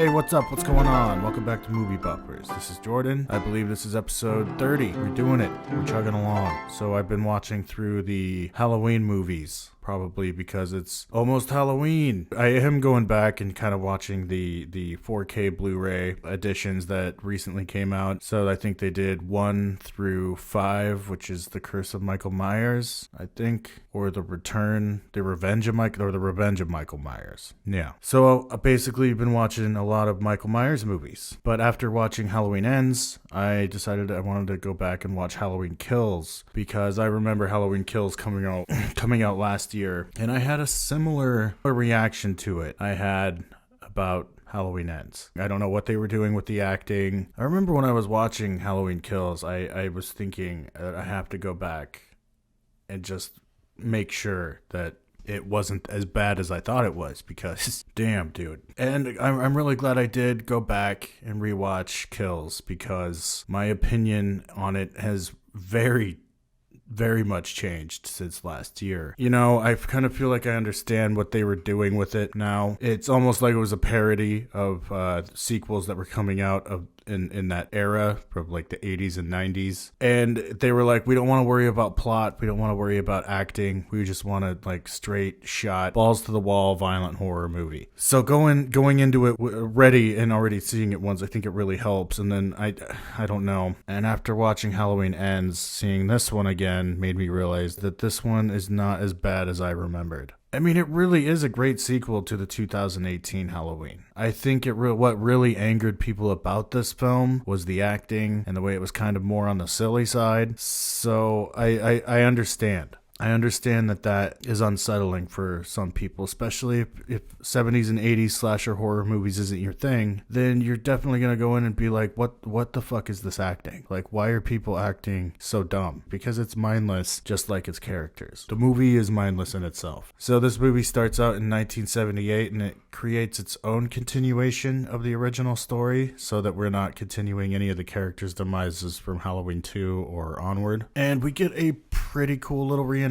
Hey, what's up? What's going on? Welcome back to Movie Buffers. This is Jordan. I believe this is episode 30. We're doing it. We're chugging along. So I've been watching through the Halloween movies, probably because it's almost Halloween. I am going back and kind of watching the 4K Blu-ray editions that recently came out. So I think they did 1 through 5, which is The Curse of Michael Myers, I think, or The Revenge of Michael Myers. Yeah. So I basically been watching a lot of Michael Myers movies. But after watching Halloween Ends, I decided I wanted to go back and watch Halloween Kills because I remember Halloween Kills coming out last year, and I had a similar reaction to it I had about Halloween Ends. I don't know what they were doing with the acting. I remember when I was watching Halloween Kills, I was thinking I have to go back and just make sure that it wasn't as bad as I thought it was, because damn, dude. And I'm really glad I did go back and rewatch Kills, because my opinion on it has very much changed since last year. You know, I kind of feel like I understand what they were doing with it now. It's almost like it was a parody of sequels that were coming out of in that era from like the 80s and 90s. And they were like, we don't want to worry about plot. We don't want to worry about acting. We just want to like straight shot, balls to the wall, violent horror movie. So going into it ready and already seeing it once, I think it really helps. And then I don't know. And after watching Halloween Ends, seeing this one again made me realize that this one is not as bad as I remembered. I mean, it really is a great sequel to the 2018 Halloween. I think what really angered people about this film was the acting and the way it was kind of more on the silly side. So I understand. I understand that is unsettling for some people, especially if 70s and 80s slasher horror movies isn't your thing. Then you're definitely going to go in and be like, what the fuck is this acting? Like, why are people acting so dumb? Because it's mindless, just like its characters. The movie is mindless in itself. So this movie starts out in 1978, and it creates its own continuation of the original story, so that we're not continuing any of the characters' demises from Halloween 2 or onward. And we get a pretty cool little reenactment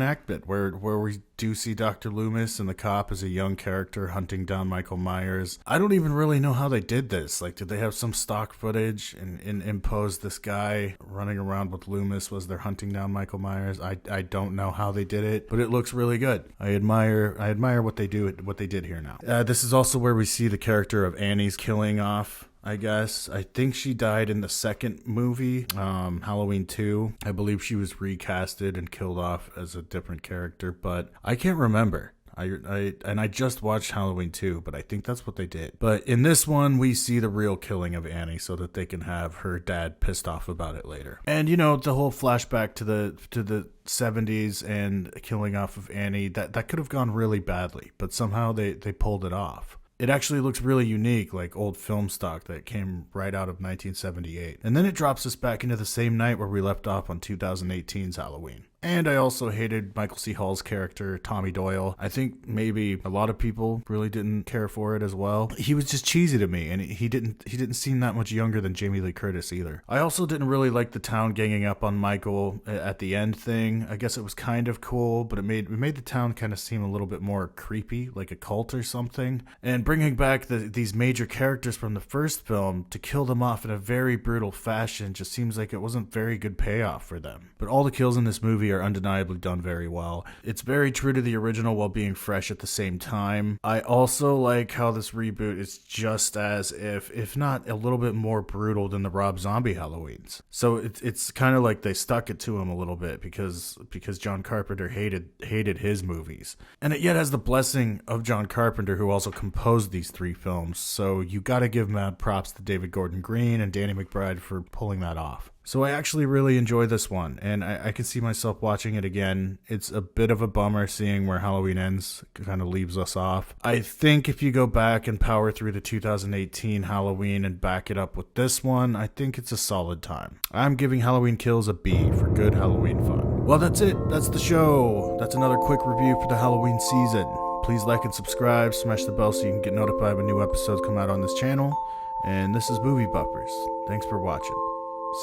where we do see Dr. Loomis and the cop as a young character hunting down Michael Myers. I don't even really know how they did this. Like, did they have some stock footage and impose this guy running around with Loomis as they're hunting down Michael Myers? I don't know how they did it, but it looks really good. I admire what they did here now. This is also where we see the character of Annie's killing off, I guess. I think she died in the second movie, Halloween 2. I believe she was recasted and killed off as a different character, but I can't remember. I just watched Halloween 2, but I think that's what they did. But in this one, we see the real killing of Annie so that they can have her dad pissed off about it later. And, you know, the whole flashback to the 70s and killing off of Annie, that could have gone really badly, but somehow they pulled it off. It actually looks really unique, like old film stock that came right out of 1978. And then it drops us back into the same night where we left off on 2018's Halloween. And I also hated Michael C. Hall's character, Tommy Doyle. I think maybe a lot of people really didn't care for it as well. He was just cheesy to me, and he didn't seem that much younger than Jamie Lee Curtis either. I also didn't really like the town ganging up on Michael at the end thing. I guess it was kind of cool, but it made the town kind of seem a little bit more creepy, like a cult or something. And bringing back these major characters from the first film to kill them off in a very brutal fashion just seems like it wasn't very good payoff for them. But all the kills in this movie are undeniably done very well. It's very true to the original while being fresh at the same time. I also like how this reboot is just as, if not a little bit more brutal than the Rob Zombie Halloweens. So it's kind of like they stuck it to him a little bit because John Carpenter hated his movies. And it yet has the blessing of John Carpenter, who also composed these 3 films. So you gotta give mad props to David Gordon Green and Danny McBride for pulling that off. So I actually really enjoy this one, and I can see myself watching it again. It's a bit of a bummer seeing where Halloween Ends kind of leaves us off. I think if you go back and power through the 2018 Halloween and back it up with this one, I think it's a solid time. I'm giving Halloween Kills a B for good Halloween fun. Well, that's it. That's the show. That's another quick review for the Halloween season. Please like and subscribe, smash the bell so you can get notified when new episodes come out on this channel. And this is Movie Buffers. Thanks for watching.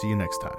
See you next time.